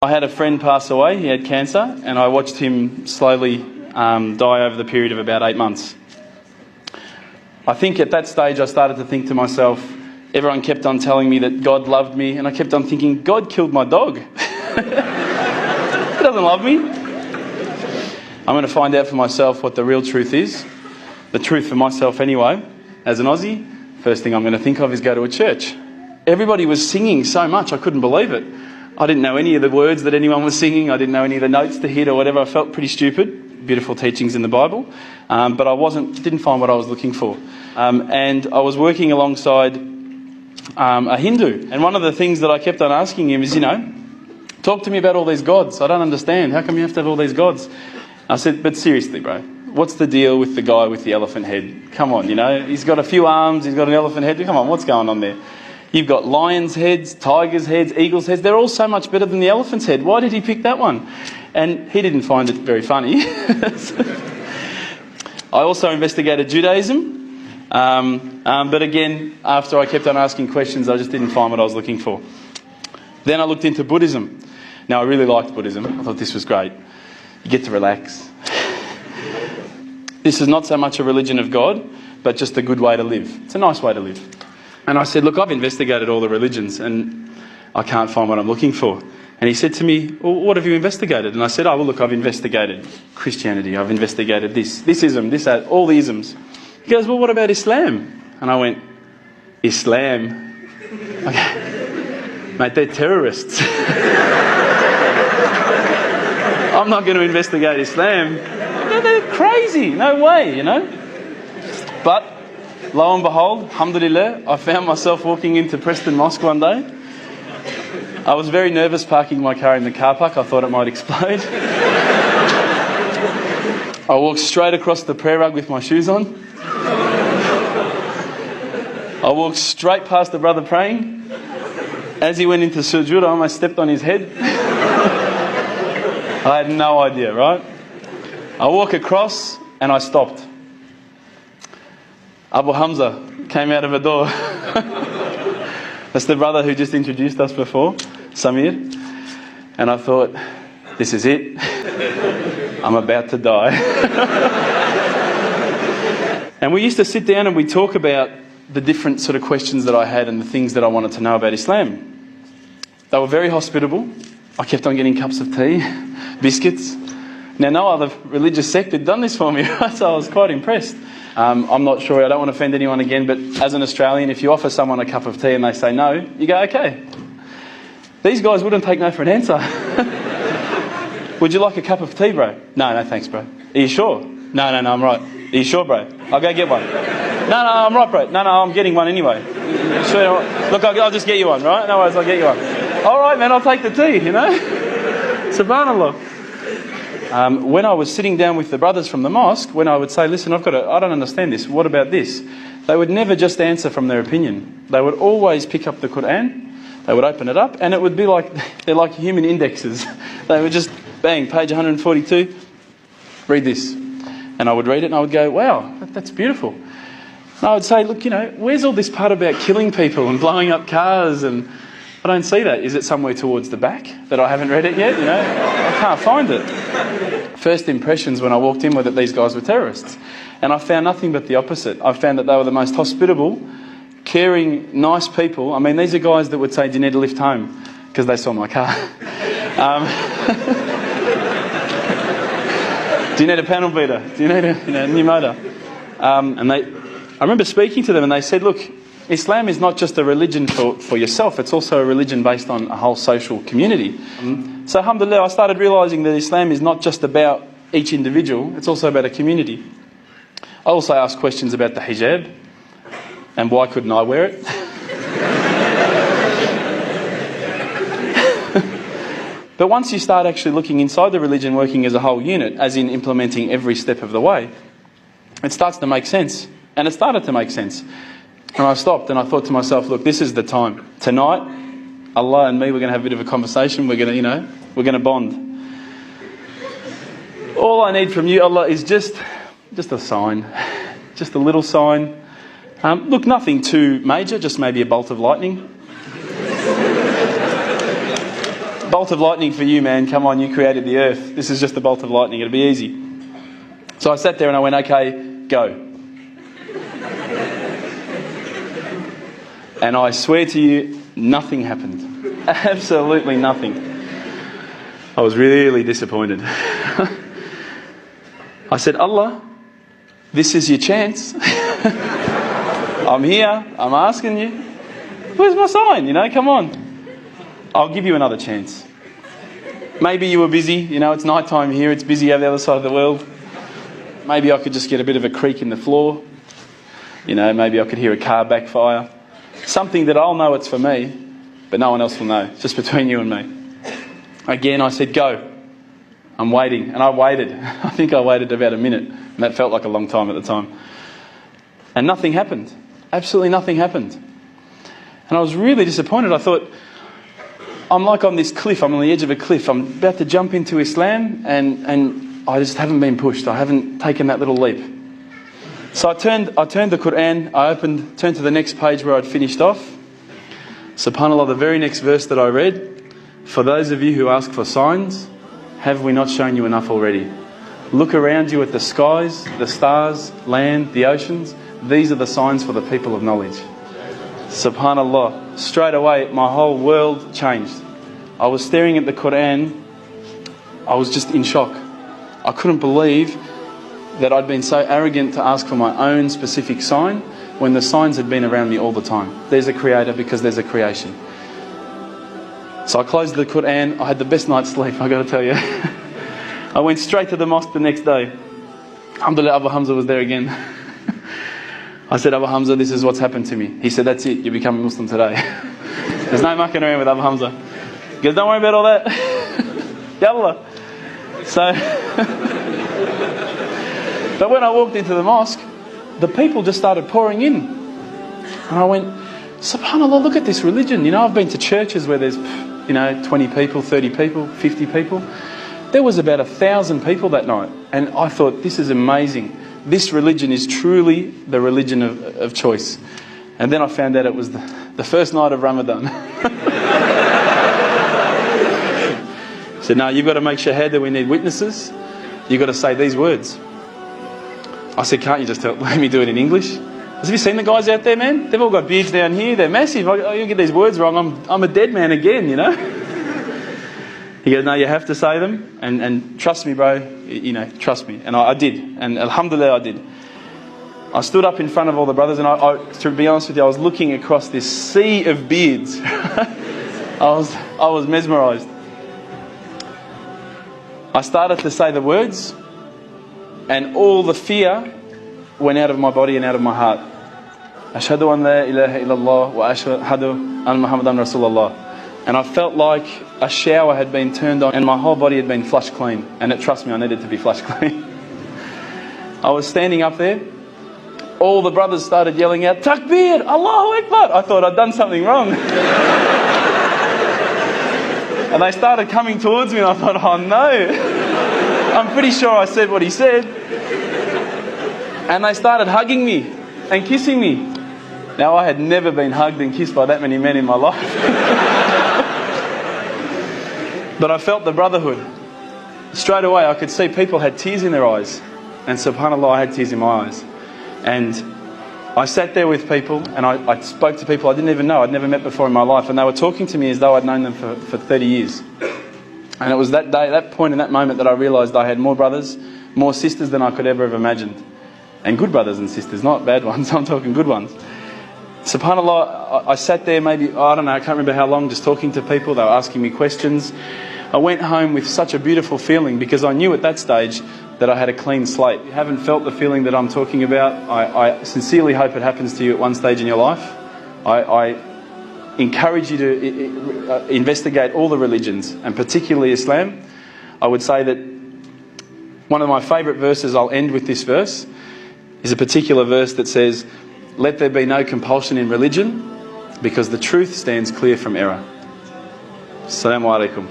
I had a friend pass away. He had cancer, and I watched him slowly die over the period of about 8 months. I think at that stage I started to think to myself, everyone kept on telling me that God loved me, and I kept on thinking, God killed my dog. He doesn't love me. I'm going to find out for myself what the real truth is. The truth for myself anyway. As an Aussie, first thing I'm going to think of is go to a church. Everybody was singing so much, I couldn't believe it. I didn't know any of the words that anyone was singing. I didn't know any of the notes to hit or whatever. I felt pretty stupid. Beautiful teachings in the Bible. But I didn't find what I was looking for. And I was working alongside a Hindu. And one of the things that I kept on asking him is, talk to me about all these gods. I don't understand. How come you have to have all these gods? I said, but seriously, bro, what's the deal with the guy with the elephant head? Come on, he's got a few arms, he's got an elephant head. Come on, what's going on there? You've got lions' heads, tigers' heads, eagles' heads. They're all so much better than the elephant's head. Why did he pick that one? And he didn't find it very funny. I also investigated Judaism. But again, after I kept on asking questions, I just didn't find what I was looking for. Then I looked into Buddhism. Now, I really liked Buddhism. I thought this was great. You get to relax. This is not so much a religion of God, but just a good way to live. It's a nice way to live. And I said, look, I've investigated all the religions and I can't find what I'm looking for. And he said to me, well, what have you investigated? And I said, look, I've investigated Christianity. I've investigated this ism, that, all the isms. He goes, well, what about Islam? And I went, Islam? Okay. Mate, they're terrorists. I'm not going to investigate Islam. They're crazy. No way, But lo and behold, alhamdulillah, I found myself walking into Preston Mosque one day. I was very nervous parking my car in the car park. I thought it might explode. I walked straight across the prayer rug with my shoes on. I walked straight past the brother praying. As he went into sujood, I almost stepped on his head. I had no idea, right? I walk across and I stopped. Abu Hamza came out of a door. That's the brother who just introduced us before, Samir. And I thought, this is it. I'm about to die. And we used to sit down and we talk about the different sort of questions that I had and the things that I wanted to know about Islam. They were very hospitable. I kept on getting cups of tea, biscuits. Now, no other religious sect had done this for me, right? So I was quite impressed. I'm not sure, I don't want to offend anyone again, but as an Australian, if you offer someone a cup of tea and they say no, you go, okay. These guys wouldn't take no for an answer. Would you like a cup of tea, bro? No, thanks, bro. Are you sure? No, I'm right. Are you sure, bro? I'll go get one. No, I'm right, bro. No, I'm getting one anyway. Sure, look, I'll just get you one, right? No worries, I'll get you one. All right, man, I'll take the tea, Subhanallah. When I was sitting down with the brothers from the mosque, when I would say, listen, I don't understand this. What about this? They would never just answer from their opinion. They would always pick up the Quran. They would open it up and it would be like, they're like human indexes. They would just, bang, page 142, read this. And I would read it and I would go, wow, that's beautiful. And I would say, look, where's all this part about killing people and blowing up cars? And I don't see that. Is it somewhere towards the back that I haven't read it yet? I can't find it. First impressions when I walked in were that these guys were terrorists. And I found nothing but the opposite. I found that they were the most hospitable, caring, nice people. I mean, these are guys that would say, do you need a lift home? Because they saw my car. Do you need a panel beater? Do you need a new motor? I remember speaking to them and they said, look, Islam is not just a religion for yourself, it's also a religion based on a whole social community. So alhamdulillah, I started realising that Islam is not just about each individual, it's also about a community. I also asked questions about the hijab and why couldn't I wear it. But once you start actually looking inside the religion, working as a whole unit, as in implementing every step of the way, it starts to make sense. And it started to make sense. And I stopped and I thought to myself, look, this is the time. Tonight, Allah and me, we're going to have a bit of a conversation. We're going to bond. All I need from you, Allah, is just a sign. Just a little sign. Look, nothing too major, just maybe a bolt of lightning. Bolt of lightning for you, man. Come on, you created the earth. This is just a bolt of lightning. It'll be easy. So I sat there and I went, okay, go. And I swear to you, nothing happened. Absolutely nothing. I was really disappointed. I said, Allah, this is your chance. I'm here. I'm asking you. Where's my sign? You know, come on. I'll give you another chance. Maybe you were busy. You know, it's night time here. It's busy over the other side of the world. Maybe I could just get a bit of a creak in the floor. You know, maybe I could hear a car backfire. Something that I'll know it's for me, but no one else will know. It's just between you and me. Again, I said, go. I'm waiting. And I waited. I think I waited about a minute. And that felt like a long time at the time. And nothing happened. Absolutely nothing happened. And I was really disappointed. I thought, I'm like on this cliff. I'm on the edge of a cliff. I'm about to jump into Islam and I just haven't been pushed. I haven't taken that little leap. So I turned the Quran, turned to the next page where I'd finished off. SubhanAllah, the very next verse that I read, for those of you who ask for signs, have we not shown you enough already? Look around you at the skies, the stars, land, the oceans. These are the signs for the people of knowledge. SubhanAllah, straight away my whole world changed. I was staring at the Quran, I was just in shock. I couldn't believe that I'd been so arrogant to ask for my own specific sign when the signs had been around me all the time. There's a creator because there's a creation. So I closed the Quran. I had the best night's sleep, I got to tell you. I went straight to the mosque the next day. Alhamdulillah, Abu Hamza was there again. I said, Abu Hamza, this is what's happened to me. He said, that's it, you become a Muslim today. There's no mucking around with Abu Hamza. He goes, don't worry about all that. Yallah. So, but when I walked into the mosque, the people just started pouring in. And I went, SubhanAllah, look at this religion. You know, I've been to churches where there's, 20 people, 30 people, 50 people. There was about 1,000 people that night. And I thought, this is amazing. This religion is truly the religion of choice. And then I found out it was the first night of Ramadan. I said, no, you've got to make shahada, we need witnesses. You've got to say these words. I said, can't you just let me do it in English? Have you seen the guys out there, man? They've all got beards down here. They're massive. You get these words wrong, I'm a dead man again, you know. He goes, no, you have to say them. And trust me, bro. Trust me. And I did. And alhamdulillah, I did. I stood up in front of all the brothers, and to be honest with you, I was looking across this sea of beards. I was mesmerised. I started to say the words, and all the fear went out of my body and out of my heart. Ashhadu an la ilaha illallah wa ashhadu an Muhammadan Rasulullah. And I felt like a shower had been turned on and my whole body had been flushed clean. And trust me, I needed to be flushed clean. I was standing up there. All the brothers started yelling out, Takbir, Allahu Akbar. I thought I'd done something wrong. And they started coming towards me and I thought, oh no. I'm pretty sure I said what he said. And they started hugging me and kissing me. Now, I had never been hugged and kissed by that many men in my life. But I felt the brotherhood. Straight away, I could see people had tears in their eyes. And subhanAllah, I had tears in my eyes. And I sat there with people and I spoke to people I didn't even know, I'd never met before in my life. And they were talking to me as though I'd known them for 30 years. And it was that day, that point in that moment that I realised I had more brothers, more sisters than I could ever have imagined. And good brothers and sisters, not bad ones, I'm talking good ones. SubhanAllah, I sat there maybe, I don't know, I can't remember how long, just talking to people. They were asking me questions. I went home with such a beautiful feeling because I knew at that stage that I had a clean slate. If you haven't felt the feeling that I'm talking about, I sincerely hope it happens to you at one stage in your life. I encourage you to investigate all the religions, and particularly Islam. I would say that one of my favourite verses, I'll end with this verse, is a particular verse that says, let there be no compulsion in religion because the truth stands clear from error. Assalamu alaikum.